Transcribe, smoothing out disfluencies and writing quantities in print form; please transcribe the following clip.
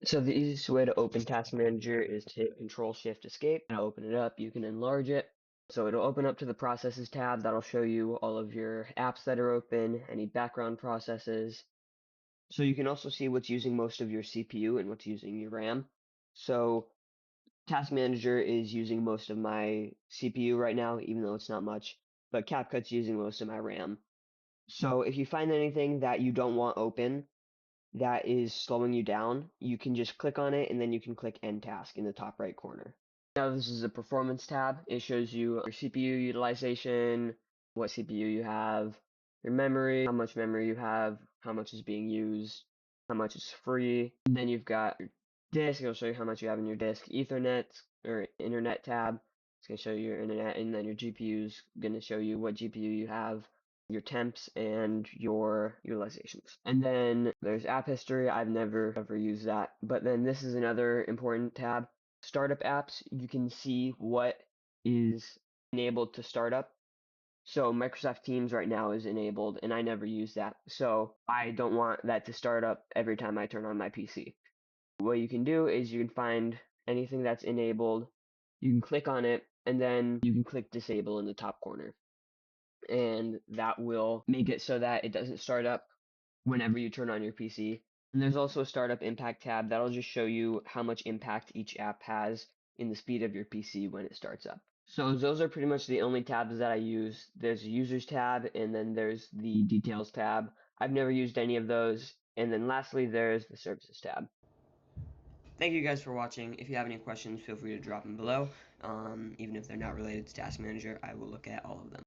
So the easiest way to open Task Manager is to hit Control-Shift-Escape and open it up. You can enlarge it. So it'll open up to the Processes tab. That'll show you all of your apps that are open, any background processes. So you can also see what's using most of your CPU and what's using your RAM. So Task Manager is using most of my CPU right now, even though it's not much, but CapCut's using most of my RAM. So if you find anything that you don't want open, that is slowing you down, you can just click on it and then you can click End Task in the top right corner. Now this is a Performance tab. It shows you your CPU utilization, what CPU you have, your memory, how much memory you have, how much is being used, how much is free. And then you've got your disk. It'll show you how much you have in your disk. Ethernet or Internet tab. It's going to show you your internet, and then your GPU is going to show you what GPU you have, your temps, and your utilizations. And then there's app history. I've never ever used that. But then this is another important tab. Startup apps, you can see what is enabled to start up. So Microsoft Teams right now is enabled, and I never use that. So I don't want that to start up every time I turn on my PC. What you can do is you can find anything that's enabled, you can click on it, and then you can click disable in the top corner. And that will make it so that it doesn't start up whenever you turn on your PC. And there's also a startup impact tab that'll just show you how much impact each app has in the speed of your PC when it starts up. So those are pretty much the only tabs that I use. There's a users tab, and then there's the details tab. I've never used any of those. And then lastly, there's the services tab. Thank you guys for watching. If you have any questions, feel free to drop them below. Even if they're not related to Task Manager, I will look at all of them.